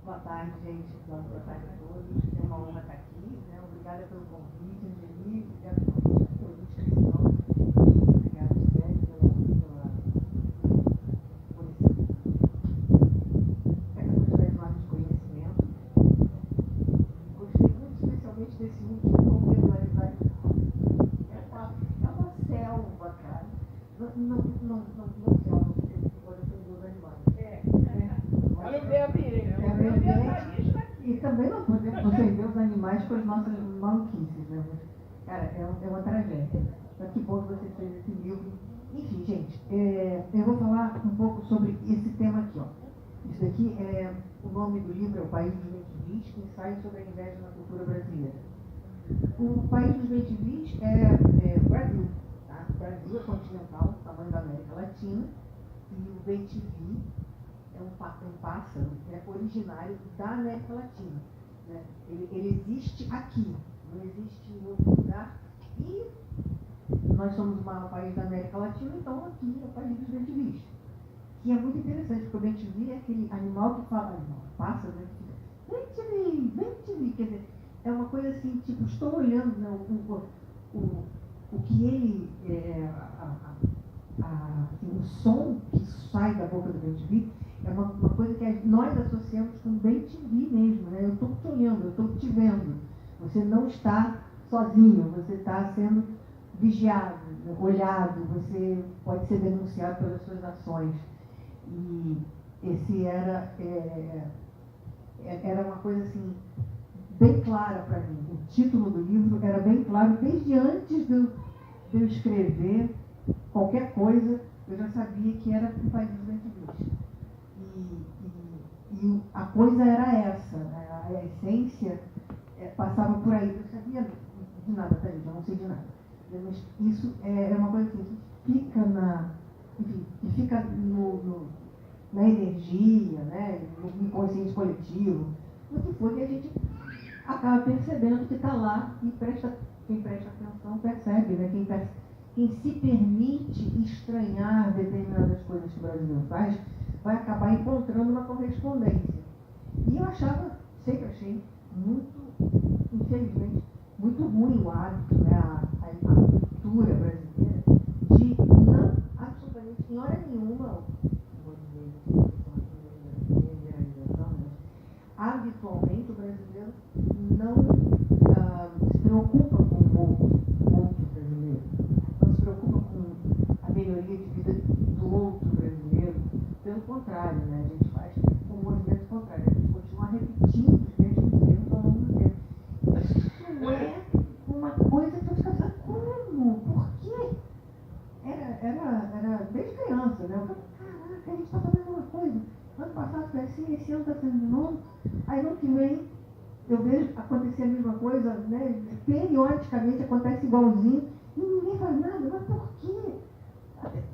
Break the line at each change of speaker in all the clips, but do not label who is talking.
Boa tarde, gente. Boa tarde a todos. É uma honra estar aqui. Né? Obrigada pelo convite, Angeli. Obrigada pela inscrição. E obrigada, Sérgio, por essa quantidade enorme de conhecimento. Gostei muito, especialmente desse último contemplaridade. É uma selva, cara. Não selva, porque agora eu tenho dois animais.
Olha o bebê.
E também não podemos ofender os animais com as nossas maluquices, né? Cara, é uma tragédia. Mas que bom que você fez esse livro. Enfim, gente, eu vou falar um pouco sobre esse tema aqui, ó. Isso daqui o nome do livro é O País dos Bem-te-Vis, que ensaio sobre a inveja na cultura brasileira. O País dos Bem-te-Vis é o Brasil, tá? O Brasil é continental, tamanho da América Latina, e o Bem-te-Vi é um pássaro originário da América Latina. Né? Ele existe aqui, não existe em outro lugar. E nós somos o maior país da América Latina, então aqui é o país dos bem-te-vis. Que é muito interessante, porque o bem-te-vi é aquele animal que fala, pássaro, né? Bem-te-vi, bem-te-vi. Quer dizer, é uma coisa assim, tipo, estou olhando, né, o que ele, assim, o som que sai da boca do bem-te-vi, é uma coisa que nós associamos com bem-te-vi mesmo, né? Eu estou te olhando, eu estou te vendo. Você não está sozinho, você está sendo vigiado, olhado, você pode ser denunciado pelas suas ações. E esse era uma coisa assim, bem clara para mim. O título do livro era bem claro, desde antes de eu escrever qualquer coisa, eu já sabia que era o País dos Bem-te-Vis. E a coisa era essa, né? A essência passava por aí. Eu sabia de nada, tá, gente? Eu não sei de nada. Mas isso é uma coisa que fica fica na energia, né? No inconsciente coletivo, no que for que a gente acaba percebendo que está lá e quem presta atenção percebe, né? Quem se permite estranhar determinadas coisas que o brasileiro faz, vai acabar encontrando uma correspondência. E eu sempre achei infelizmente, muito ruim o hábito, né, a cultura brasileira, de não, absolutamente, em hora nenhuma, vou dizer, habitualmente o brasileiro não se preocupa com o outro brasileiro, não se preocupa com a melhoria de vida do outro brasileiro. Pelo contrário, né? A gente faz um movimento contrário, a gente continua repetindo os mesmos erros ao longo do tempo. Isso é uma coisa que eu ficava pensando, como? Por quê? Era desde criança, né? Eu falei, caraca, a gente está fazendo uma coisa. Ano passado foi assim, esse ano está sendo de novo. Aí no que vem, eu vejo acontecer a mesma coisa, né? Periodicamente acontece igualzinho e ninguém faz nada. Mas por quê?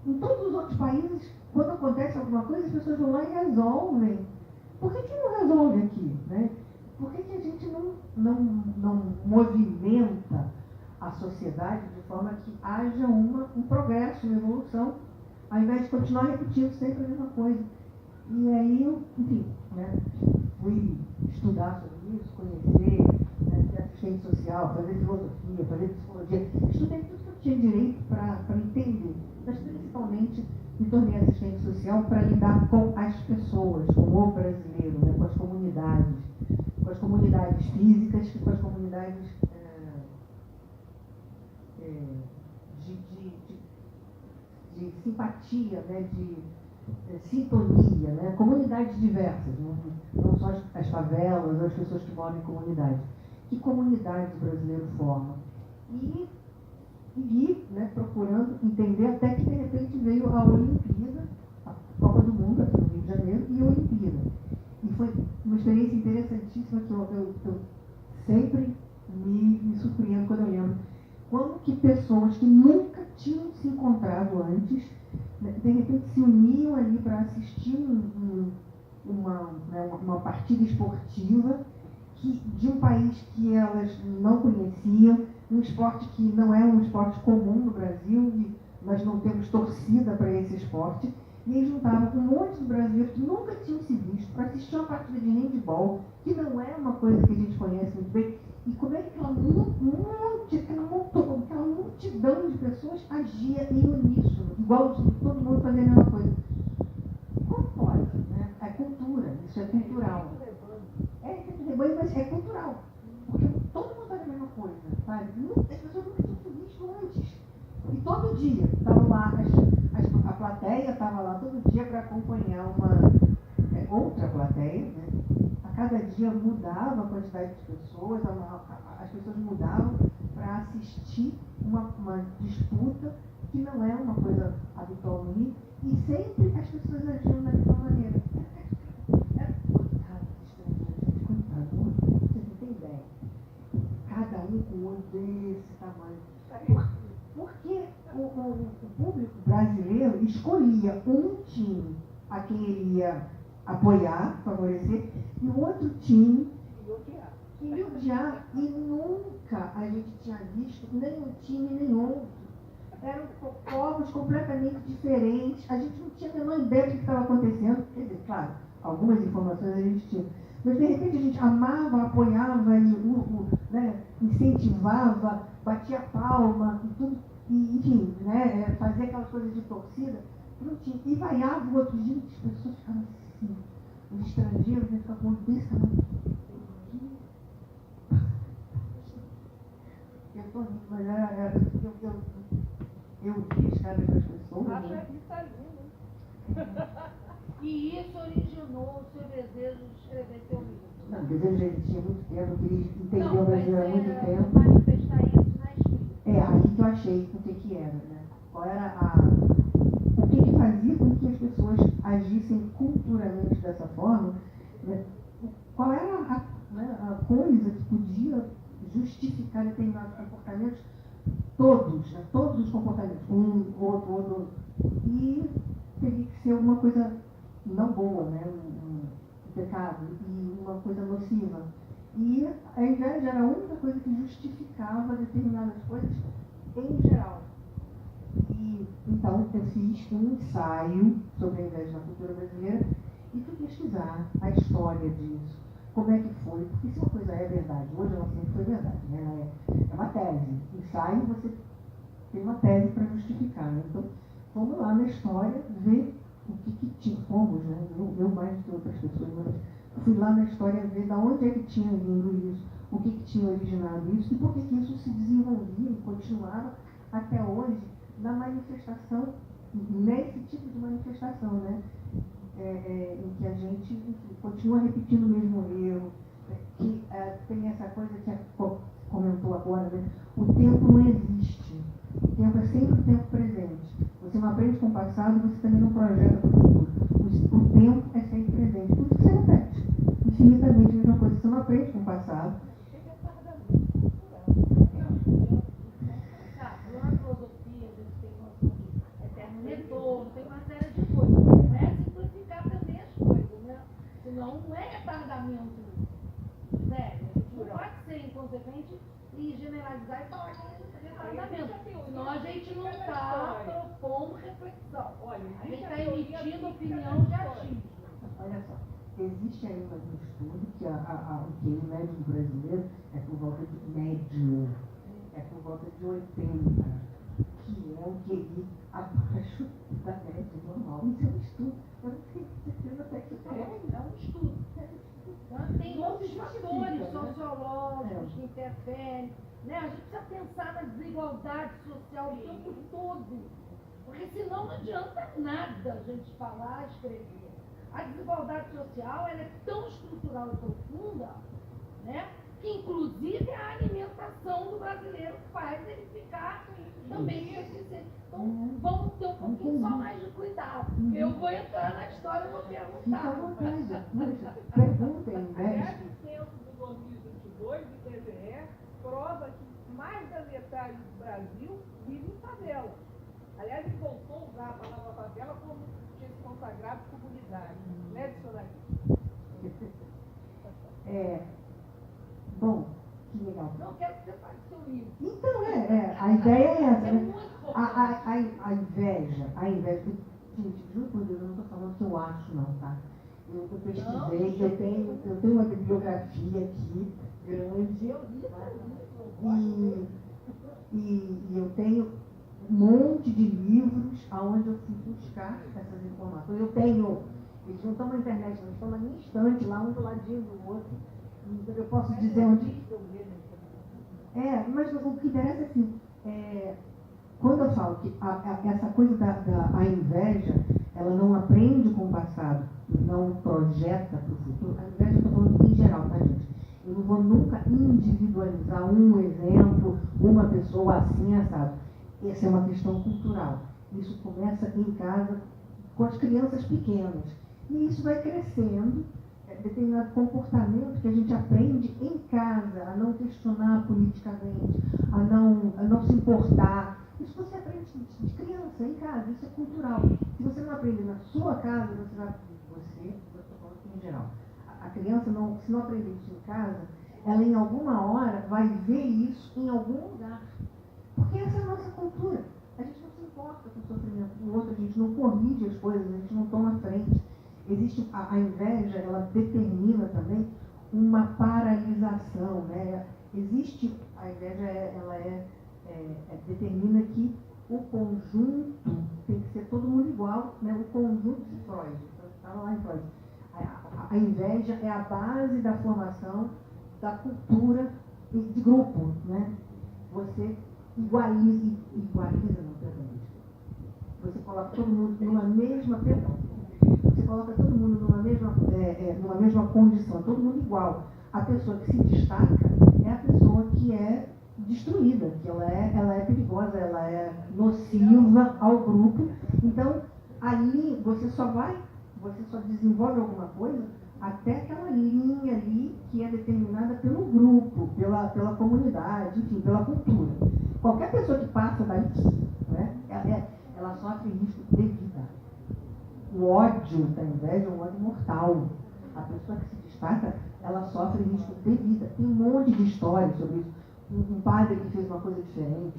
Em todos os outros países, quando acontece alguma coisa, as pessoas vão lá e resolvem. Por que não resolve aqui? Né? Por que a gente não movimenta a sociedade de forma que haja um progresso, uma evolução, ao invés de continuar repetindo sempre a mesma coisa? E aí eu, enfim, né, fui estudar sobre isso, conhecer, né, ser assistente social, fazer filosofia, fazer psicologia. Estudei tudo que eu tinha direito para entender, mas principalmente me tornei assistente social para lidar com as pessoas, com o brasileiro, né, com as comunidades físicas e com as comunidades de simpatia, né, de sintonia, né, comunidades diversas, né, não só as favelas, as pessoas que moram em comunidades. Que comunidades o brasileiro forma? E né, procurando entender, até que de repente veio a Olimpíada, a Copa do Mundo aqui no Rio de Janeiro, e a Olimpíada. E foi uma experiência interessantíssima que eu sempre me surpreendo quando eu lembro. Como que pessoas que nunca tinham se encontrado antes, né, de repente se uniam ali para assistir uma partida esportiva de um país que elas não conheciam, um esporte que não é um esporte comum no Brasil, nós não temos torcida para esse esporte, E aí juntava com um monte de brasileiros que nunca tinham se visto para assistir uma partida de handball, que não é uma coisa que a gente conhece muito bem. E como é que aquela multidão de pessoas agia em uníssono, igual todo mundo fazia a mesma coisa. Como pode? Né? É cultura, isso é cultural. É rebanho, mas é cultural. Porque todo mundo faz a mesma coisa, sabe? As pessoas nunca tinham se visto antes. E todo dia estava lá, a plateia estava lá todo dia para acompanhar uma outra plateia, né? A cada dia mudava a quantidade de pessoas, as pessoas mudavam para assistir uma disputa que não é uma coisa habitual no Rio, e sempre as pessoas agiam daquela maneira. Coitado dos estrangeiros, gente, coitado, vocês não têm ideia. Cada um com um olho desse tamanho. Porque o público brasileiro escolhia um time a quem ele ia apoiar, favorecer, e o outro time que ia odiar. E nunca a gente tinha visto nem um time nem outro. Eram povos completamente diferentes. A gente não tinha a menor ideia do que estava acontecendo. Quer dizer, claro, algumas informações a gente tinha. Mas, de repente, a gente amava, apoiava, né, incentivava, batia palma e tudo. E, enfim, né, fazia aquelas coisas de torcida. Não tinha. E vaiava o outro dia, as pessoas ficavam assim. Os estrangeiros, eles ficavam desse tamanho. Eu estou rindo, mas eu vi as caras das pessoas.
Acha que está lindo. E isso originou o seu desejo de escrever seu livro?
Não, o desejo já existia há muito tempo, eu queria entender o Brasil há muito tempo.
Manifestar isso na escrita.
Aí que eu achei o que era, né? Qual era o que fazia com que as pessoas agissem culturalmente dessa forma, né? Qual era a coisa que podia justificar determinados comportamentos, todos os comportamentos, outro, e teria que ser uma coisa não boa, né? Um pecado, e uma coisa nociva. E a inveja era a única coisa que justificava determinadas coisas em geral. E então eu fiz um ensaio sobre a inveja na cultura brasileira e fui pesquisar a história disso. Como é que foi? Porque se uma coisa é verdade, hoje ela sempre foi verdade, né? É uma tese. Ensaio, você tem uma tese para justificar. Né? Então, vamos lá na história ver o que tinha. Fomos, né? Eu mais do que outras pessoas, mas fui lá na história ver de onde é que tinha vindo isso, o que tinha originado isso e por que isso se desenvolvia e continuava até hoje na manifestação, nesse tipo de manifestação, né? Em que a gente continua repetindo o mesmo erro, que tem essa coisa que a comentou agora, né? O tempo não existe. O tempo é sempre o tempo presente. Você não aprende com o passado, você também não projeta para o futuro. O tempo é sempre presente. Por isso que você repete infinitamente a mesma coisa. Você não aprende com o passado.
Na filosofia, a gente tem noção de eterno retorno, tem uma série de coisas. Né? Simplificar também as coisas, né? Senão não é retardamento sério. A gente não pode ser inconsequente e generalizar e falar que é retardamento. Senão a gente não está propondo reflexão. A gente está emitindo opinião de achismo.
Olha só, existe ainda um estudo que o QI médio do brasileiro é por volta de médio, é por volta de 80, que é o QI abaixo da média normal. Isso é um estudo. Eu não tenho certeza até que
É um estudo. Tem outros fatores sociológicos que interferem. Né? A gente precisa pensar na desigualdade social o tempo todo. Porque senão não adianta nada a gente falar, escrever. A desigualdade social ela é tão estrutural e profunda, né? Que inclusive é a alimentação do brasileiro faz ele ficar também deficiente. Então vamos ter um pouquinho só mais de cuidado. Eu vou entrar na história e vou perguntar.
Perguntem,
Aliás, o censo de 2022 do IBGE prova que mais da metade do Brasil vive em favela. Aliás, ele voltou a usar a palavra favela como tinha se consagrado comunidade, né, dicionário?
Bom, que legal.
Não quero que você fale seu livro.
Então, a ideia é essa.
É
Né?
muito
A inveja, gente, juro por Deus, eu não estou falando que eu acho, não, tá? Eu pesquisei, eu tenho uma bibliografia aqui grande e eu tenho um monte de livros aonde eu fui buscar essas informações. Eles não estão na internet, eles estão na minha estante, lá um do ladinho do outro. Eu posso dizer onde... mas o que interessa é assim, quando eu falo que essa coisa da inveja, ela não aprende com o passado, não projeta para o futuro. A inveja, eu estou falando em geral, tá, gente? Eu não vou nunca individualizar um exemplo, uma pessoa assim, assado. Essa é uma questão cultural. Isso começa em casa com as crianças pequenas. E isso vai crescendo, determinado comportamento que a gente aprende em casa, a não questionar politicamente, a não se importar. Isso você aprende de criança, em casa, isso é cultural. Se você não aprende na sua casa, eu estou falando aqui em geral, a criança, se não aprender isso em casa, ela em alguma hora vai ver isso em algum lugar. Porque essa é a nossa cultura. A gente não se importa com o sofrimento do outro, a gente não corrige as coisas, a gente não toma frente. Existe a inveja, ela determina também uma paralisação, né? Existe, a inveja, ela determina que o conjunto tem que ser todo mundo igual, né? O conjunto de Freud, estava lá em Freud. A inveja é a base da formação da cultura de grupo, né? Você igualiza não, perdão. Você coloca todo mundo numa mesma, você coloca todo mundo numa mesma condição, todo mundo igual. A pessoa que se destaca é a pessoa que é destruída, que ela é perigosa, ela é nociva ao grupo. Então, ali você só desenvolve alguma coisa até aquela linha ali que é determinada pelo grupo, pela comunidade, enfim, pela cultura. Qualquer pessoa que passa daqui, né, ela sofre risco de vida. O ódio da inveja é um ódio mortal. A pessoa que se destaca, ela sofre risco de vida. Tem um monte de histórias sobre isso. Um padre que fez uma coisa diferente,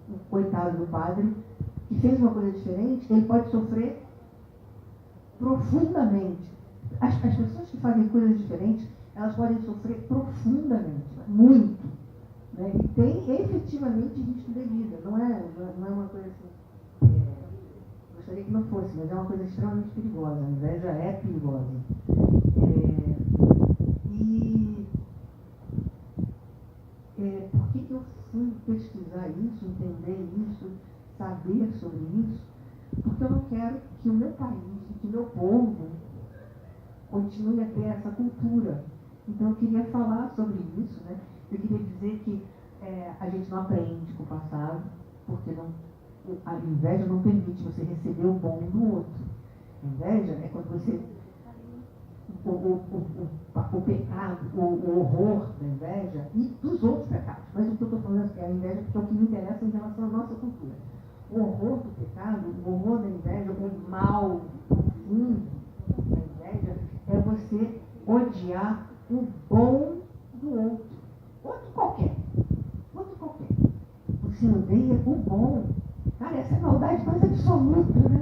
um coitado do padre, que fez uma coisa diferente, ele pode sofrer profundamente. As pessoas que fazem coisas diferentes, elas podem sofrer profundamente, muito. Né? E tem efetivamente risco de vida. Não é uma coisa assim. Gostaria que não fosse, mas é uma coisa extremamente perigosa. A inveja é perigosa. Por que eu fui pesquisar isso, entender isso, saber sobre isso? Porque eu não quero que o meu país, que o meu povo continue a ter essa cultura. Então eu queria falar sobre isso, né? Eu queria dizer que a gente não aprende com o passado, porque a inveja não permite você receber o bom do outro. A inveja é quando você... O pecado, o horror da inveja e dos outros pecados. Mas o que eu estou falando é a inveja, porque é o que me interessa em relação à nossa cultura. O horror do pecado, o horror da inveja, o mal profundo da inveja é você odiar o bom do outro. Outro qualquer. Você odeia o bom. Cara, essa é a maldade mais absoluta, né?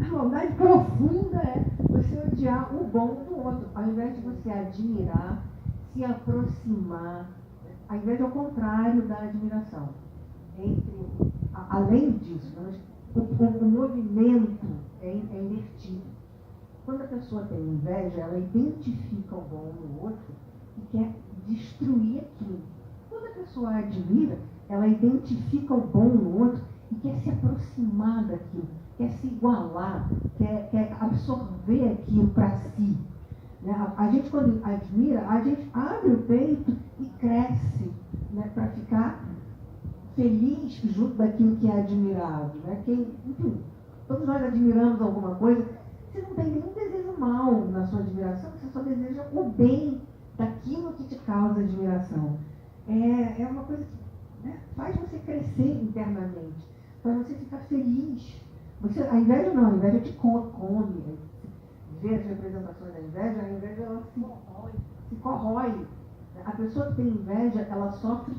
A maldade profunda é você odiar o bom do outro, ao invés de você admirar, se aproximar. A inveja é o contrário da admiração. Além disso, o movimento é invertido. Quando a pessoa tem inveja, ela identifica o bom no outro e quer destruir aquilo. Quando a pessoa admira, ela identifica o bom no outro e quer se aproximar daquilo, quer se igualar, quer absorver aquilo para si. Né? A gente, quando admira, a gente abre o peito e cresce, né, para ficar feliz junto daquilo que é admirado. Né? Enfim, todos nós admiramos alguma coisa. Você não tem nenhum desejo mal na sua admiração, você só deseja o bem daquilo que te causa admiração. É uma coisa que, né, faz você crescer internamente, faz você ficar feliz. A inveja não, a inveja te come. Vê as representações da inveja, a inveja ela se corrói. A pessoa que tem inveja, ela sofre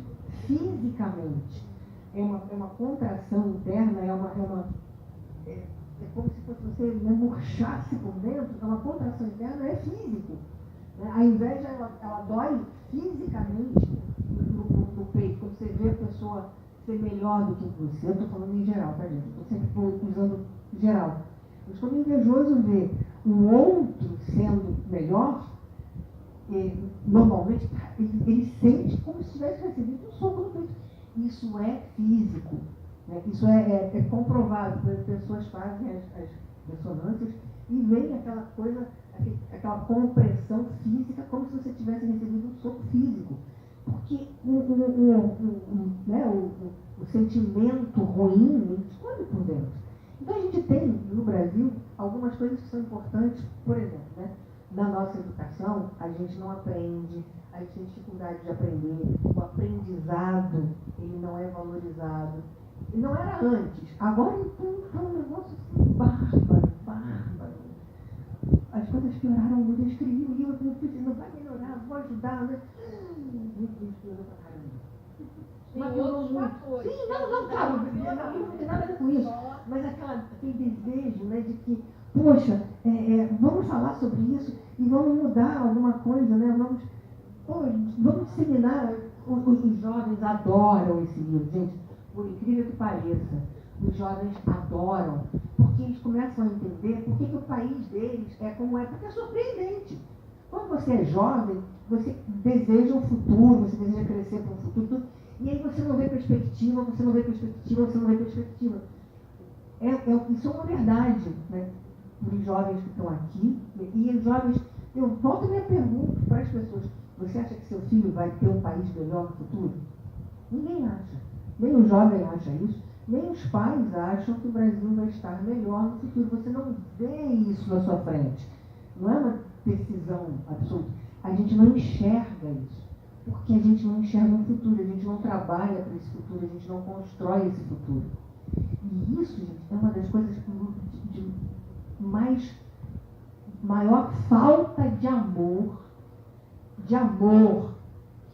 fisicamente. É uma contração interna, é como se fosse você murchasse por dentro, é uma contração interna, é físico. Né? A inveja, ela dói fisicamente no peito, quando você vê a pessoa ser melhor do que você. Eu estou falando em geral, tá, gente? Estou sempre usando geral. Mas quando o invejoso vê o outro sendo melhor, normalmente ele sente como se tivesse recebido um soco no peito. Isso é físico. Né? Isso é comprovado. As pessoas fazem as ressonâncias e vem aquela coisa, aquela compressão física, como se você tivesse recebido um soco físico. Porque o sentimento ruim, ele esconde por dentro. Então a gente tem, no Brasil, algumas coisas que são importantes. Por exemplo, né? Na nossa educação, a gente não aprende, a gente tem dificuldade de aprender, o aprendizado, ele não é valorizado. E não era antes, agora então é um negócio assim, bárbaro. As coisas pioraram muito, eu escrevi um livro, eu pensei, não vai melhorar, vou ajudar, né? Muito piorou pra caramba.
Mas outros fatores.
Sim, claro, não tem nada a ver com isso. Mas aquele desejo, né, de que, poxa, vamos falar sobre isso e vamos mudar alguma coisa, né? Vamos disseminar. Os jovens adoram esse livro, gente, por incrível que pareça. Os jovens adoram, porque eles começam a entender por que o país deles é como é, porque é surpreendente. Quando você é jovem, você deseja um futuro, você deseja crescer para um futuro, e aí você não vê perspectiva. Isso é uma verdade, né? Para os jovens que estão aqui, e os jovens, eu volto a minha pergunta para as pessoas: você acha que seu filho vai ter um país melhor no futuro? Ninguém acha. Nem o jovem acha isso, nem os pais acham que o Brasil vai estar melhor no futuro. Você não vê isso na sua frente. Não é uma decisão absoluta. A gente não enxerga isso. Porque a gente não enxerga um futuro, a gente não trabalha para esse futuro, a gente não constrói esse futuro. E isso, gente, é uma das coisas de maior falta de amor que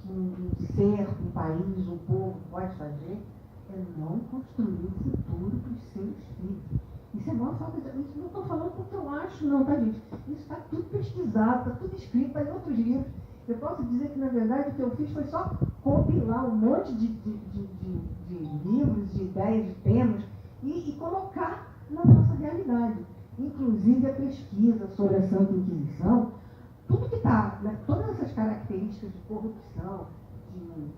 um ser, um país, um povo pode fazer, é não construir o futuro para os seus filhos. Isso é a maior falta de amor. Isso não estou falando porque eu acho, não, tá, gente? Isso está tudo pesquisado, está tudo escrito, está em outros livros. Eu posso dizer que, na verdade, o que eu fiz foi só compilar um monte de livros, de ideias, de temas e colocar na nossa realidade. Inclusive a pesquisa sobre a Santa Inquisição, tudo que está, né, todas essas características de corrupção, de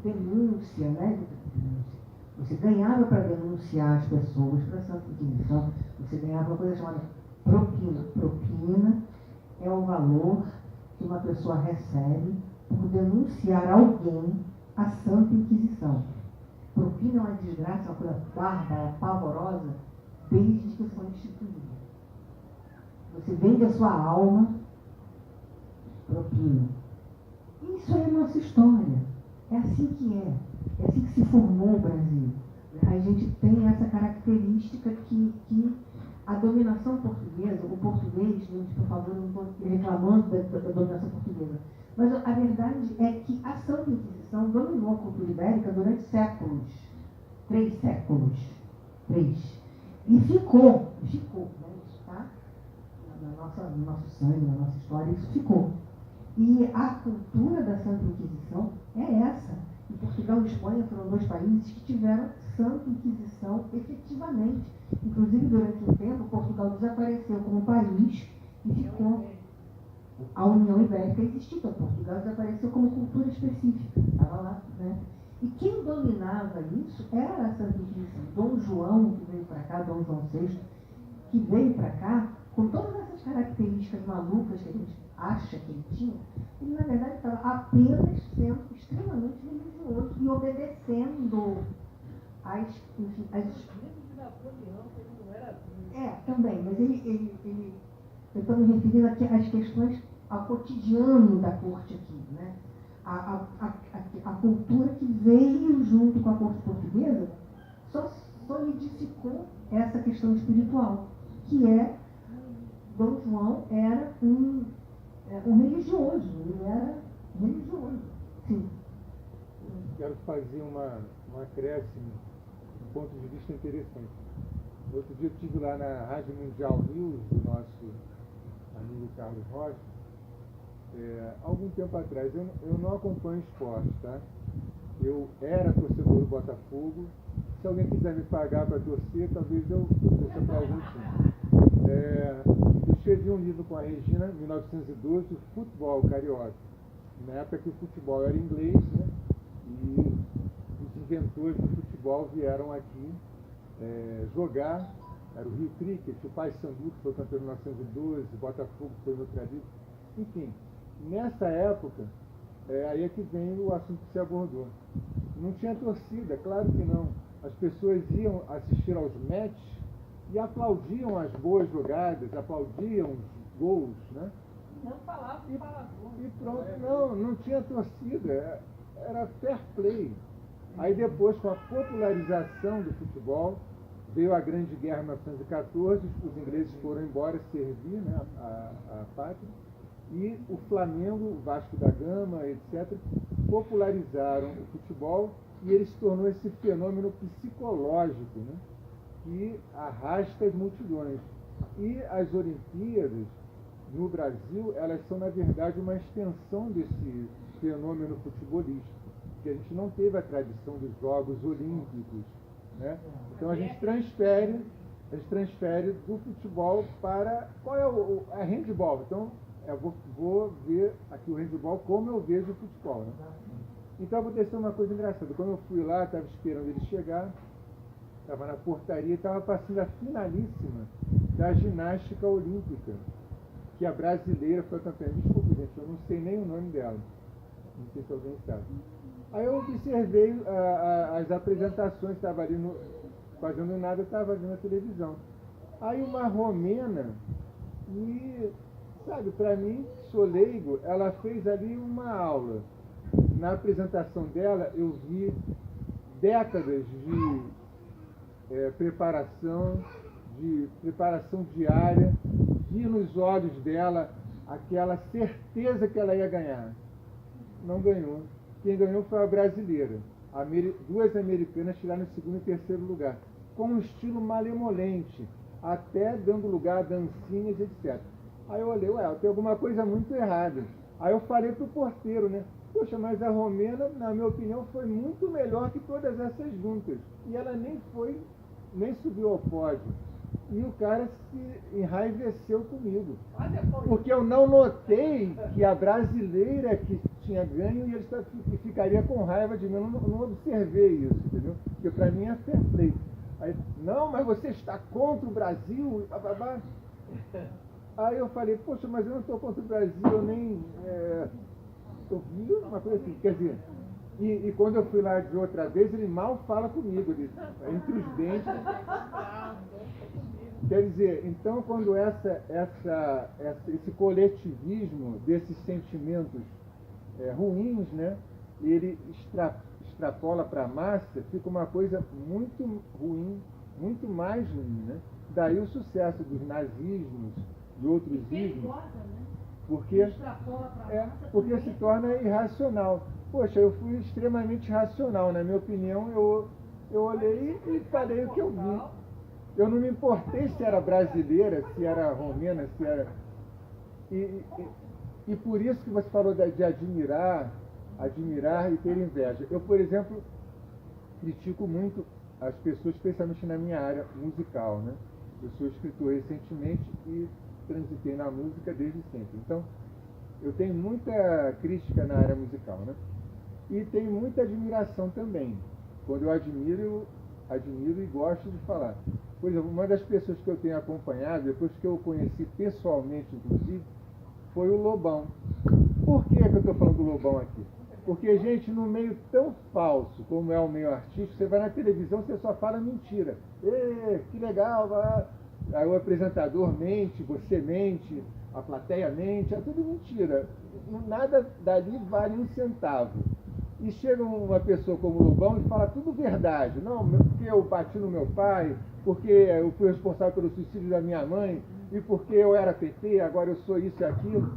denúncia, né? Você ganhava para denunciar as pessoas para a Santa Inquisição, você ganhava uma coisa chamada propina. Propina é o valor que uma pessoa recebe por denunciar alguém à Santa Inquisição. Propina é uma desgraça, uma coisa bárbara, pavorosa, desde que foi instituída. Você vende a sua alma, propina. Isso é a nossa história. É assim que é. É assim que se formou o Brasil. A gente tem essa característica que a dominação portuguesa, o português, gente, por favor, não estou reclamando da dominação portuguesa, mas a verdade é que a Santa Inquisição dominou a cultura ibérica durante séculos. 3 séculos. 3. E ficou, né? Isso está no nosso sangue, na nossa história, isso ficou. E a cultura da Santa Inquisição é essa. E Portugal e Espanha foram 2 países que tiveram Santa Inquisição efetivamente. Inclusive, durante um tempo, Portugal desapareceu como país e ficou. A União Ibérica existiu, então Portugal desapareceu como cultura específica. Estava lá, né? E quem dominava isso era a Santa Inquisição. Dom João, que veio para cá, Dom João VI, que veio para cá, com todas essas características malucas que a gente acha que ele tinha, ele na verdade estava apenas sendo extremamente religioso e obedecendo às também, mas eu estou me referindo aqui às questões, ao cotidiano da corte aqui, né? A cultura que veio junto com a corte portuguesa só solidificou essa questão espiritual, que Dom João era um religioso, ele era religioso, sim.
Quero fazer uma acréscimo um ponto de vista interessante. Outro dia eu estive lá na Rádio Mundial News, do nosso amigo Carlos Rocha, algum tempo atrás. Eu não acompanho esporte, tá? Eu era torcedor do Botafogo. Se alguém quiser me pagar para torcer, talvez eu torça para algum time. Eu escrevi um livro com a Regina, em 1912, o Futebol Carioca. Na época que o futebol era inglês, né? E os inventores do futebol vieram aqui jogar. Era o Rio Cricket, o Paysandu, que foi campeão em 1912, o Botafogo foi no outra liga. Enfim, nessa época, aí é que vem o assunto que você abordou. Não tinha torcida, claro que não. As pessoas iam assistir aos matches e aplaudiam as boas jogadas, aplaudiam os gols, né?
Não falava de palavrão.
E pronto, não tinha torcida, era fair play. Aí depois, com a popularização do futebol, veio a Grande Guerra em 1914, os ingleses foram embora servir, né, a pátria, e o Flamengo, o Vasco da Gama, etc., popularizaram o futebol e ele se tornou esse fenômeno psicológico, né, que arrasta as multidões. E as Olimpíadas, no Brasil, elas são, na verdade, uma extensão desse fenômeno futebolístico, que a gente não teve a tradição dos Jogos Olímpicos, né? Então a gente transfere do futebol para... Qual é handball? Então, eu vou ver aqui o handball como eu vejo o futebol, né? Então aconteceu uma coisa engraçada. Quando eu fui lá, estava esperando ele chegar, estava na portaria, estava passando a finalíssima da ginástica olímpica, que a brasileira foi campeã. Desculpa, gente, eu não sei nem o nome dela. Não sei se alguém sabe. Aí eu observei as apresentações, estava ali fazendo nada, estava vendo a televisão. Aí uma romena, e, sabe, para mim, sou leigo, ela fez ali uma aula. Na apresentação dela, eu vi décadas de preparação diária, vi nos olhos dela aquela certeza que ela ia ganhar. Não ganhou. Quem ganhou foi a brasileira. Duas americanas tiraram o segundo e terceiro lugar, com um estilo malemolente, até dando lugar a dancinhas, etc. Aí eu olhei, tem alguma coisa muito errada. Aí eu falei pro porteiro, né? Poxa, mas a romena, na minha opinião, foi muito melhor que todas essas juntas. E ela nem subiu ao pódio. E o cara se enraiveceu comigo. Porque eu não notei que a brasileira que tinha ganho e ele ficaria com raiva de mim. Eu não observei isso, entendeu? Porque para mim é fair play. Aí, não, mas você está contra o Brasil? Bababá. Aí eu falei, poxa, mas eu não estou contra o Brasil, eu nem... eu vi uma coisa assim, quer dizer... E quando eu fui lá de outra vez, ele mal fala comigo, ele, entre os dentes. Quer dizer, então quando esse coletivismo desses sentimentos ruins, né, ele extrapola para a massa, fica uma coisa muito ruim, muito mais ruim, né? Daí o sucesso dos nazismos e outros ismos, porque se torna irracional. Poxa, eu fui extremamente racional, na minha opinião, eu olhei e falei o que eu vi. Eu não me importei se era brasileira, se era romena, se era... E por isso que você falou de admirar e ter inveja. Eu, por exemplo, critico muito as pessoas, especialmente na minha área musical, né? Eu sou escritor recentemente e transitei na música desde sempre. Então, eu tenho muita crítica na área musical, né? E tenho muita admiração também. Quando eu admiro e gosto de falar. Por exemplo, uma das pessoas que eu tenho acompanhado, depois que eu conheci pessoalmente, inclusive, foi o Lobão. Por que eu estou falando do Lobão aqui? Porque, gente, no meio tão falso como é o meio artístico, você vai na televisão, você só fala mentira. Que legal, aí o apresentador mente, você mente, a plateia mente, é tudo mentira. Nada dali vale um centavo. E chega uma pessoa como o Lobão e fala tudo verdade. Não, porque eu bati no meu pai, porque eu fui responsável pelo suicídio da minha mãe, e porque eu era PT, agora eu sou isso e aquilo.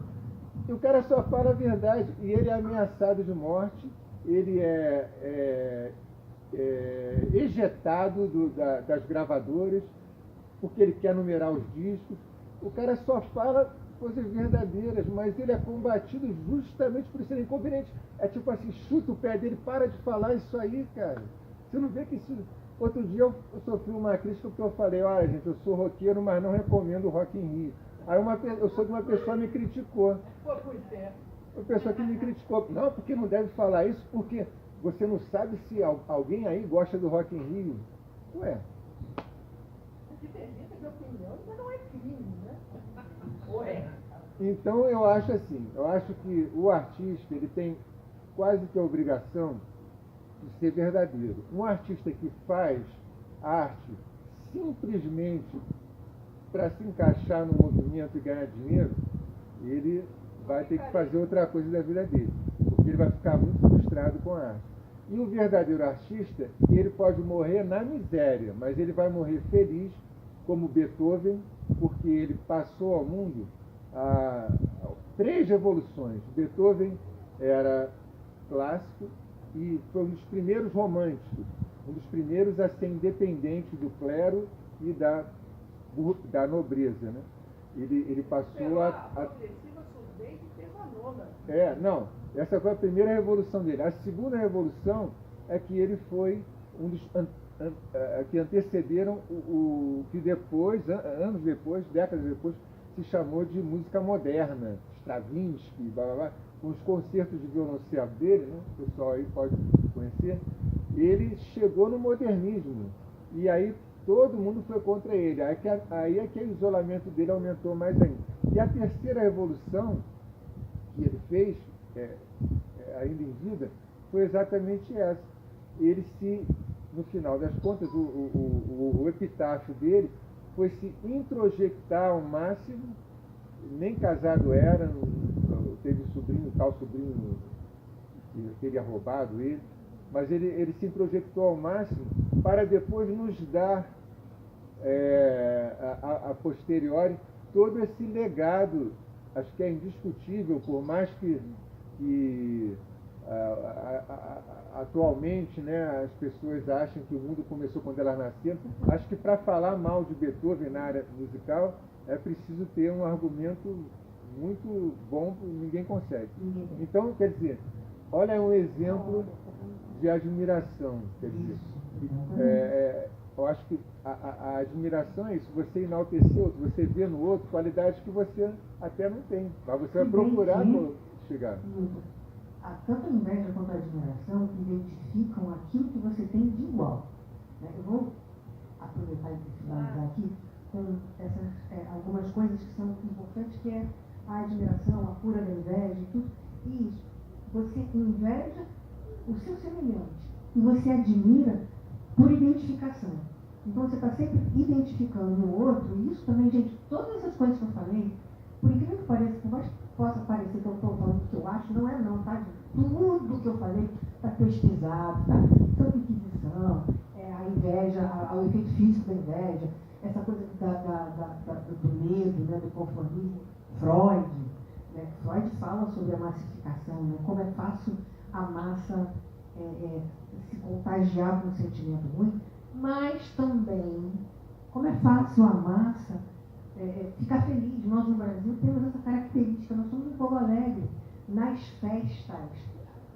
E o cara só fala a verdade. E ele é ameaçado de morte, ele é ejetado das gravadoras, porque ele quer numerar os discos. O cara só fala coisas verdadeiras, mas ele é combatido justamente por ser inconveniente. É tipo assim, chuta o pé dele, para de falar isso aí, cara. Você não vê que isso... Outro dia eu sofri uma crítica porque eu falei, olha gente, eu sou roqueiro, mas não recomendo o Rock in Rio. Aí eu sou de uma pessoa me criticou. Uma pessoa que me criticou. Não, porque não deve falar isso, porque você não sabe se alguém aí gosta do Rock in Rio. Ué.
Divergência de opinião, mas não é crime, né? Ué.
Então eu acho assim, eu acho que o artista ele tem quase que a obrigação de ser verdadeiro. Um artista que faz arte simplesmente para se encaixar no movimento e ganhar dinheiro, ele vai ter que fazer outra coisa da vida dele, porque ele vai ficar muito frustrado com a arte. E o verdadeiro artista, ele pode morrer na miséria, mas ele vai morrer feliz, como Beethoven, porque ele passou ao mundo 3 revoluções. Beethoven era clássico e foi um dos primeiros românticos, um dos primeiros a ser independente do clero e da nobreza, né? Ele passou a
progressiva surdez e fez a nona.
não, essa foi a primeira revolução dele. A segunda revolução é que ele foi um dos que antecederam o que depois, anos depois, décadas depois, se chamou de música moderna, Stravinsky, blá, blá, blá, com os concertos de violoncelo dele, né? O pessoal aí pode conhecer. Ele chegou no modernismo e aí todo mundo foi contra ele. Aí é que o isolamento dele aumentou mais ainda. E a terceira revolução que ele fez, ainda em vida, foi exatamente essa. Ele no final das contas, o epitáfio dele foi se introjectar ao máximo, nem casado era, teve tal sobrinho que teria roubado ele, mas ele se introjectou ao máximo para depois nos dar a posteriori todo esse legado. Acho que é indiscutível, por mais que atualmente, né, as pessoas acham que o mundo começou quando elas nasceram. Acho que para falar mal de Beethoven na área musical é preciso ter um argumento muito bom, ninguém consegue. Então, quer dizer, olha um exemplo de admiração. Quer dizer, eu acho que a admiração é isso, você enaltecer outro, você vê no outro qualidades que você até não tem, mas você vai procurar chegar.
Tanto a inveja quanto a admiração identificam aquilo que você tem de igual. Eu vou aproveitar e finalizar aqui com algumas coisas que são importantes, que é a admiração, a cura da inveja e tudo. E isso, você inveja o seu semelhante e você admira por identificação. Então você está sempre identificando o outro, e isso também, gente, todas essas coisas que eu falei, por incrível que pareça, por mais que possa parecer que eu estou falando o que eu acho, não é não, tá? Tudo que eu falei está pesquisado, tá? Tanta inquisição, a inveja, o efeito físico da inveja, essa coisa do medo, né, do conformismo. Freud, né? Freud fala sobre a massificação, né? Como é fácil a massa se contagiar com um sentimento ruim, mas também como é fácil a massa ficar feliz. Nós no Brasil temos essa característica, nós somos um povo alegre. Nas festas,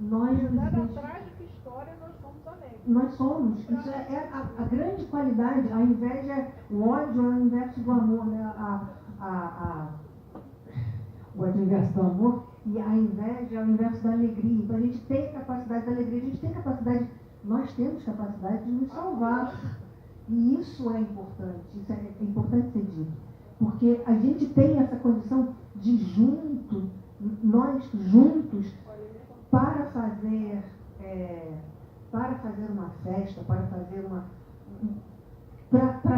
nós
Na trágica história, nós somos alegres.
Nós somos. Isso é a grande qualidade. A inveja, o ódio é o inverso do amor, né? O ódio é o inverso do amor e a inveja é o inverso da alegria. Então a gente tem capacidade da alegria, a gente tem capacidade, nós temos capacidade de nos salvar. E isso é importante, isso é importante ser dito. Porque a gente tem essa condição de nós juntos, para fazer uma festa, para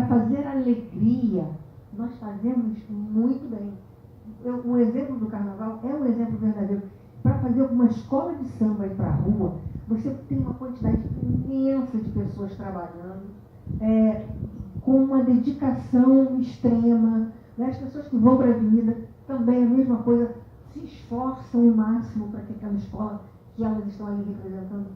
fazer alegria, nós fazemos muito bem. O exemplo do carnaval é um exemplo verdadeiro. Para fazer uma escola de samba ir para a rua, você tem uma quantidade imensa de pessoas trabalhando, com uma dedicação extrema. Né? As pessoas que vão para a avenida também a mesma coisa, se esforçam o máximo para que aquela escola que elas estão ali representando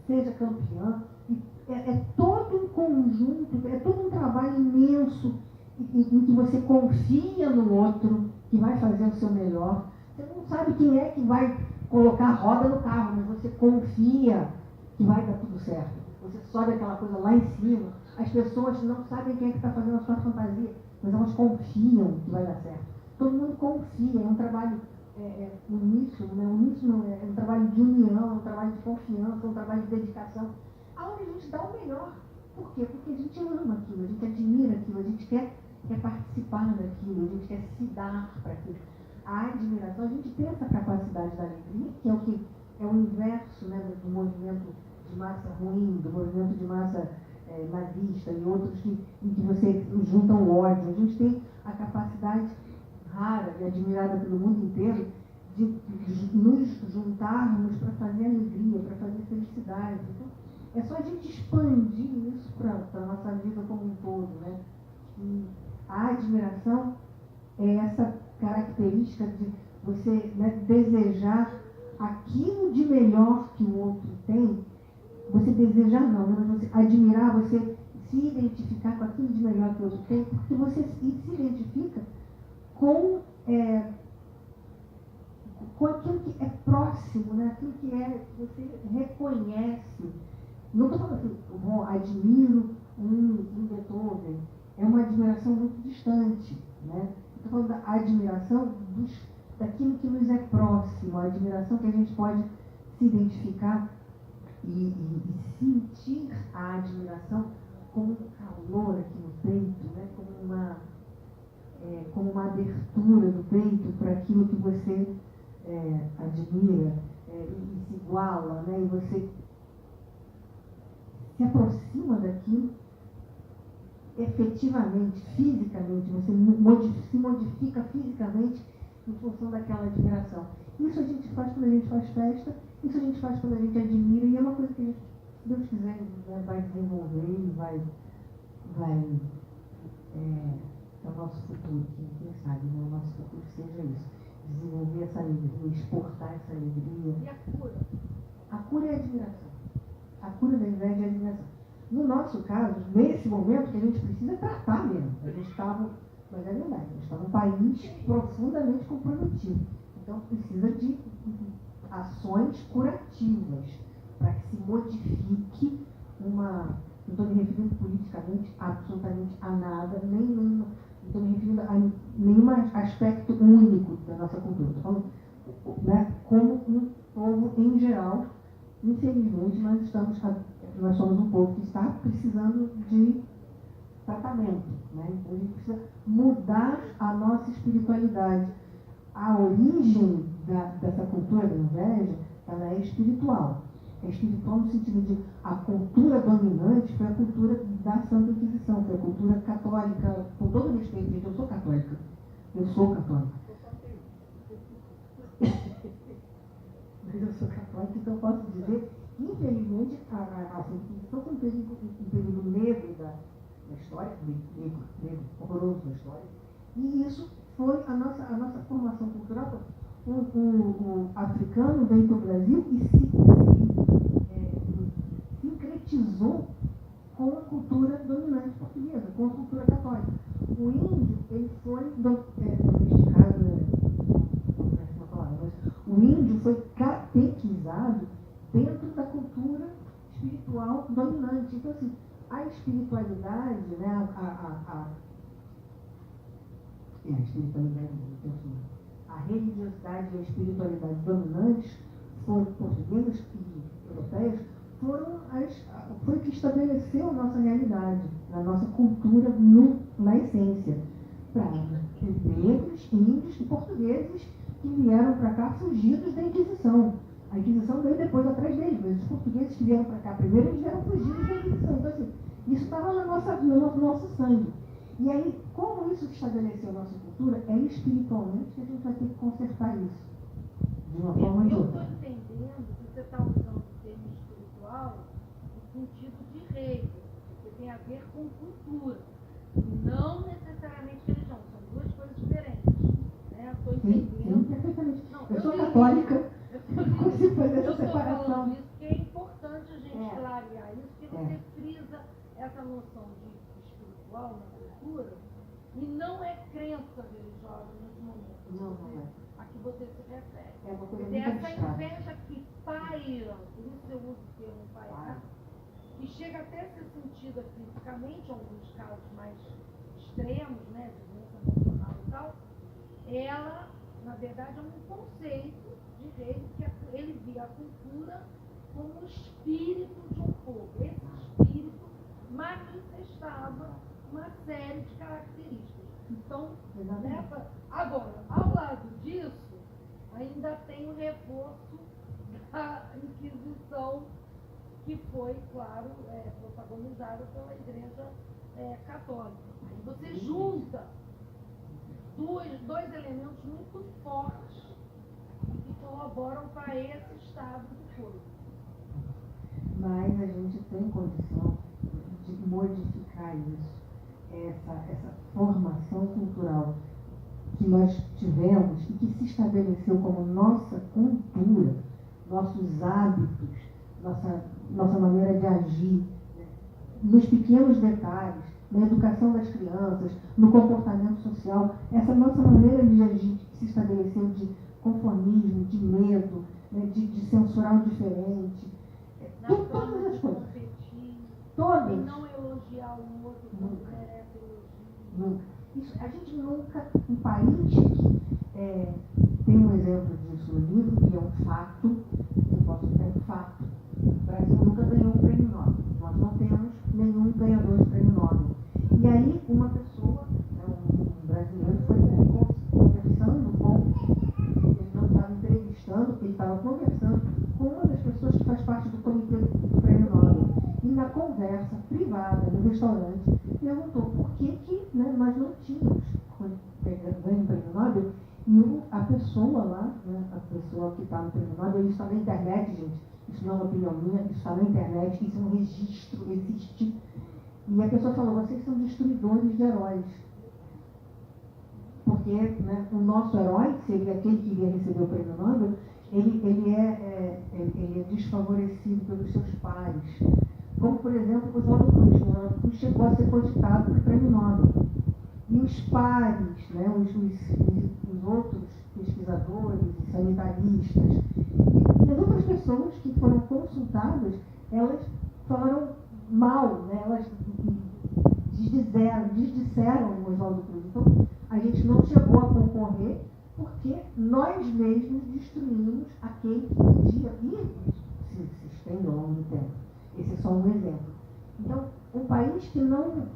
seja campeã. E é todo um conjunto, é todo um trabalho imenso em que você confia no outro, que vai fazer o seu melhor. Você não sabe quem é que vai colocar a roda no carro, mas você confia que vai dar tudo certo. Você sobe aquela coisa lá em cima, as pessoas não sabem quem é que está fazendo a sua fantasia, mas elas confiam que vai dar certo. Todo mundo confia, é um trabalho uníssono, né? Uníssono é um trabalho de união, é um trabalho de confiança, é um trabalho de dedicação, aonde a gente dá o melhor. Por quê? Porque a gente ama aquilo, a gente admira aquilo, a gente quer participar daquilo, a gente quer se dar para aquilo. A admiração, a gente tem essa capacidade da alegria, que é o inverso, né, do movimento de massa ruim, do movimento de massa nazista e outros em que você junta o ódio. A gente tem a capacidade rara e admirada pelo mundo inteiro de nos juntarmos para fazer alegria, para fazer felicidade. Então, é só a gente expandir isso para a nossa vida como um todo, né? E a admiração é essa característica de você, né, desejar aquilo de melhor que o outro tem. Você desejar não, mas você admirar, você se identificar com aquilo de melhor que o outro tem, porque você se identifica com aquilo que é próximo, né? Aquilo que você reconhece. Não estou falando assim, admiro um Beethoven, é uma admiração muito distante, né? Estou falando da admiração daquilo que nos é próximo, a admiração que a gente pode se identificar e sentir a admiração como um calor aqui no peito, né? Como uma abertura do peito para aquilo que você admira e se iguala, né? E você se aproxima daquilo efetivamente, fisicamente, você se modifica fisicamente em função daquela admiração. Isso a gente faz quando a gente faz festa, isso a gente faz quando a gente admira, e é uma coisa que a gente, se Deus quiser, vai desenvolver e vai é o nosso futuro, quem sabe, né? O nosso futuro seja isso, desenvolver essa alegria, exportar essa alegria.
E a cura?
A cura é a admiração. A cura da inveja é a admiração. No nosso caso, nesse momento que a gente precisa tratar mesmo, a gente estava, mas é verdade, a gente está num país profundamente comprometido. Então precisa de ações curativas para que se modifique não estou me referindo politicamente absolutamente a nada, não estou me referindo a nenhum aspecto único da nossa cultura. Estou falando, né, como um povo em geral. Infelizmente, nós somos um povo que está precisando de tratamento, né? Então, a gente precisa mudar a nossa espiritualidade. A origem dessa cultura da inveja, ela é espiritual. É espiritual no sentido de a cultura dominante foi a cultura da Santa Inquisição, foi a cultura católica. Com todo respeito, gente, eu sou católica. Eu sou católica. Mas eu sou católica, então eu posso dizer, infelizmente, a Inquisição foi um período negro da história, negro, horroroso da história, e isso foi a nossa formação cultural. O africano veio para o Brasil e sincretizou com a cultura dominante portuguesa, com a cultura católica. O índio, ele foi domesticado, o índio foi catequizado dentro da cultura espiritual dominante. Então, assim, a espiritualidade, né, a espiritualidade, a religiosidade e a espiritualidade dominantes foram portuguesas e europeias, foi o que estabeleceu a nossa realidade, a nossa cultura na essência, para negros, índios e portugueses que vieram para cá fugidos da Inquisição. A Inquisição veio depois atrás deles, mas os portugueses que vieram para cá primeiro, eles vieram fugidos da Inquisição. Então, assim, isso estava no nosso sangue. E aí, como isso estabeleceu a nossa cultura, é espiritualmente que a gente vai ter que consertar isso, de uma forma ou de outra.
Eu estou entendendo que você está usando o termo espiritual no sentido de reino, que tem a ver com cultura, não necessariamente religião, são duas coisas diferentes. Né? Estou entendendo.
Sim, perfeitamente.
Não,
eu sou católica, eu consigo fazer essa
eu estou
separação.
falando isso porque é importante a gente clarear isso, porque você essa noção de espiritual na cultura, e não é crença religiosa nesse momento.
Não é.
A que você se refere.
É uma coisa
É
muito
essa
abstrata.
inveja que paira, por isso eu uso o termo pairar, que chega até a ser sentida fisicamente, em alguns casos mais extremos, né, de doença emocional e tal, ela, na verdade, é um conceito de Hegel, que ele via a cultura como o espírito de um povo. Esse espírito manifestava uma série de características. Então, agora, ao lado disso, ainda tem o reforço da Inquisição, que foi, claro, protagonizada pela Igreja Católica. Aí você junta dois elementos muito fortes que colaboram para esse estado de coisa.
Mas a gente tem condição de modificar isso, essa formação cultural que nós tivemos e que se estabeleceu como nossa cultura, nossos hábitos, nossa maneira de agir, nos pequenos detalhes, na educação das crianças, no comportamento social, essa nossa maneira de agir que se estabeleceu de conformismo, de medo, né, de censurar o diferente, todas as coisas. Todas.
E não elogiar o outro quando merece elogio.
Nunca. Isso, a gente nunca, um país que tem um exemplo disso no livro, que é um fato, eu posso dizer um fato. O Brasil nunca ganhou um prêmio Nobel. Nós não temos nenhum ganhador de prêmio Nobel. E aí uma pessoa, um brasileiro, foi conversando com, ele não estava entrevistando, ele estava conversando com uma das pessoas que faz parte do comitê do prêmio Nobel. E na conversa privada, no restaurante, perguntou por que nós não tínhamos ganho o prêmio Nobel. E a pessoa lá, né, a pessoa que está no prêmio Nobel, isso está na internet, gente. Isso não é uma opinião minha, isso está na internet, isso é um registro, existe. E a pessoa falou, vocês são destruidores de heróis. Porque, né, o nosso herói, que seria aquele que iria receber o prêmio Nobel, ele é desfavorecido pelos seus pares. Como, por exemplo, o Oswaldo Cruz. O Oswaldo Cruz chegou a ser cogitado para o prêmio Nobel. E os pares, né, os outros pesquisadores, sanitaristas, e as outras pessoas que foram consultadas, elas falaram mal, né, elas desdisseram o Oswaldo Cruz. Então, a gente não chegou a concorrer porque nós mesmos destruímos aquele que podia ir, se estende ao longo do tempo. Esse é só um exemplo. Então, um país que não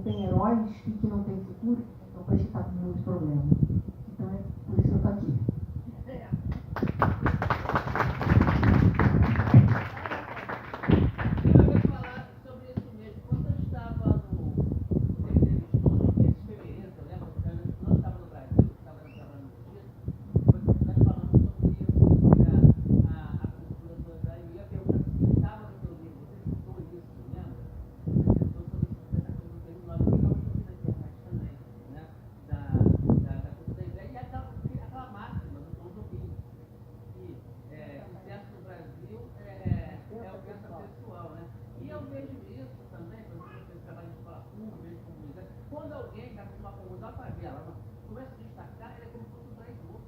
tem heróis e que não tem futuro, é um país que está com muito problema. Então, é por isso que eu estou aqui.
Eu ia falar sobre isso mesmo. Quando eu estava no fevereiro, eu lembro, quando eu estava no Brasil, estava no Dia, nós falamos sobre isso, sobre a cultura do Brasil. Eu ia perguntar se estava no seu livro, você citou isso, lembra? Você citou sobre essa coisa do prêmio Nobel, que é uma coisa da internet também, né? Da cultura da igreja, e aquela máxima do Tom Jobim, que o sucesso do Brasil é o pensamento pessoal, né? E eu vejo isso também, quando você trabalha em escola pública, vejo comunidade, quando alguém está com uma comunidade favela, começa a destacar, ele é como se fosse um traidor.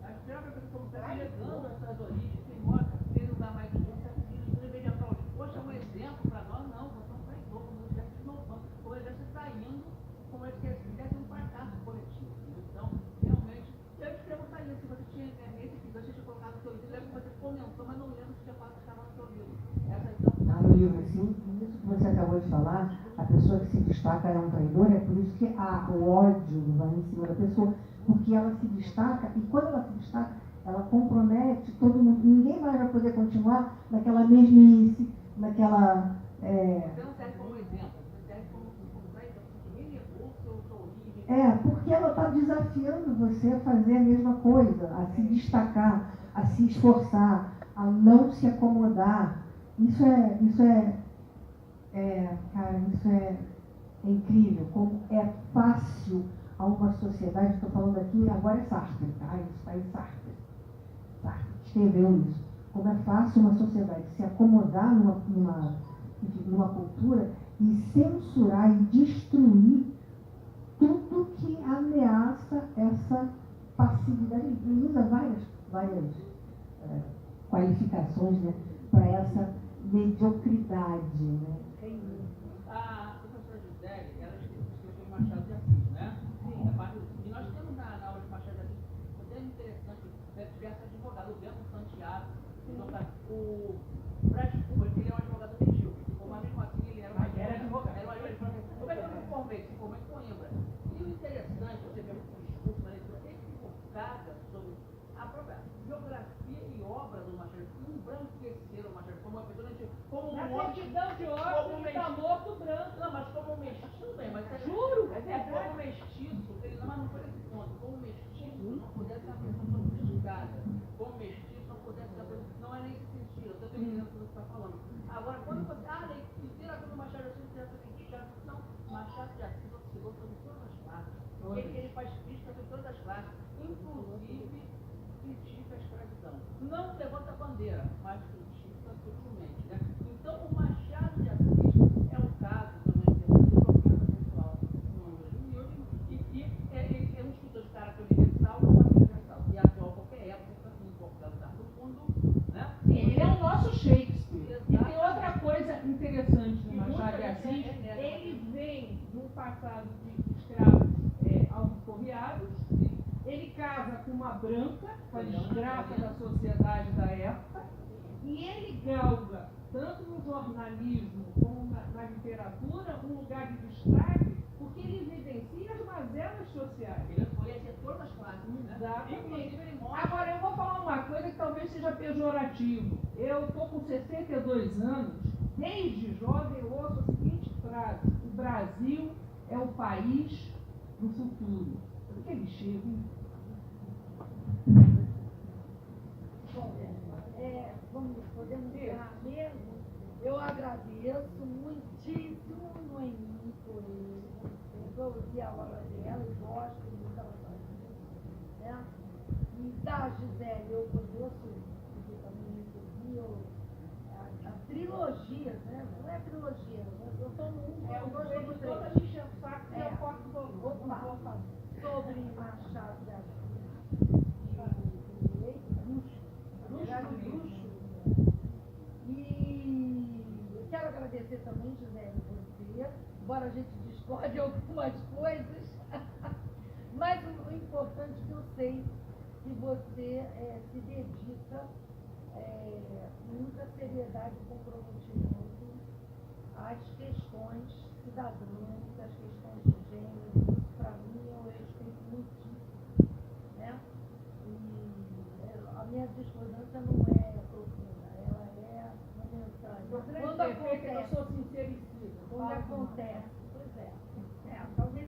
A primeira coisa como está chegando às suas origens, quem mora, quem não dá mais dinheiro, você veja para hoje, poxa, é um exemplo para nós, não, você é um traidor, como o exército inovando, como o exército está indo, como ele quer ser um fracasso coletivo. Então, realmente, eu te perguntaria se você tinha esse que você tinha colocado no seu livro, lembro que você comentou, mas não lembro se tinha falado que estava no seu livro. Essa então.
No livro, sim, isso que você acabou de falar, a pessoa que se destaca é um traidor, é por isso que o ódio vai em cima da pessoa, porque ela se destaca, e quando ela se destaca, ela compromete todo mundo, ninguém mais vai poder continuar naquela mesmice, naquela...
Você não serve como exemplo, você serve como traidor, porque ninguém levou sua origem.
Porque ela está desafiando você a fazer a mesma coisa, a se destacar, a se esforçar, a não se acomodar. Isso é incrível, como é fácil a uma sociedade, estou falando aqui, agora é Sartre, tá? Isso está em Sartre. Sartre escreveu isso. Como é fácil uma sociedade se acomodar numa enfim, numa cultura, e censurar e destruir tudo que ameaça essa passividade. Ele usa várias qualificações, né, para essa mediocridade, né?
A professora Gisele, ela escreveu Machado de Assis, né? Sim. E nós temos na aula de Machado de Assis, é interessante, diversos advogados, o Bento Santiago, o Brás Cubas, ele é um advogado medíocre, mas mesmo assim ele era um advogado. Como é que eu me formei? Se formei em Coimbra. E o interessante, você vê o discurso da leitura equivocada sobre a própria biografia e obra do Machado, embranqueceram o Machado como uma pessoa, como um
certidão de óbito, ele está morto branco.
Não, mas como um mestiço, tudo bem, mas
Juro,
como um mestiço, ele não, mas não foi esse ponto, como um mestiço não pudesse ser uma pessoa sofisticada, como um mestiço não pudesse ser uma pessoa, não é nesse sentido, eu estou entendendo o que você está falando. Agora, quando você, literatura do Machado de Assis, literatura não, Machado de Assis oscilou sobre todas as classes, ele faz crítica sobre todas as classes, inclusive critica a escravidão. Não levanta a bandeira, mas critica sutilmente, né? Então, o Machado de Assis é um caso também de ofensa pessoal e é um escritor de caráter universal, não é universal. E atual qualquer época, em qualquer lugar do mundo, né?
Ele é o nosso Shakespeare. E tem outra coisa interessante no Machado de Assis.
Ele vem de um passado de escravos alforriados, ele casa com uma branca, com a desgraça da sociedade da época, e ele galga, tanto no jornalismo como na literatura, um lugar de destaque, porque ele evidencia as mazelas sociais.
Ele foi a todas as classes, né?
Exatamente. Agora, eu vou falar uma coisa que talvez seja pejorativo. Eu estou com 62 anos, desde jovem eu ouço a seguinte frase: o Brasil é o país do futuro. Porque ele chega, hein?
Bom, podemos encerrar mesmo. Eu agradeço muitíssimo Noemi por ele. Eu ouvi a obra dela e gosto muito dela fazendo, né? E da Gisele eu conheço, porque também recebi a trilogia, né? Não é trilogia, eu estou no
Eu gostei de
três.
toda a encher o saco e eu posso
Opa, sobre Machado de Assis e Bruxo. E eu quero agradecer também, Gisele, você, embora a gente discorde de algumas coisas, mas o importante é que eu sei que você se dedica com muita seriedade e comprometimento às questões cidadãs, às questões de gênero. Isso, para mim, eu respeito muitíssimo, né? E a minha discordância não é profunda, ela é uma mensagem.
Eu sou sincericida.
Quando acontece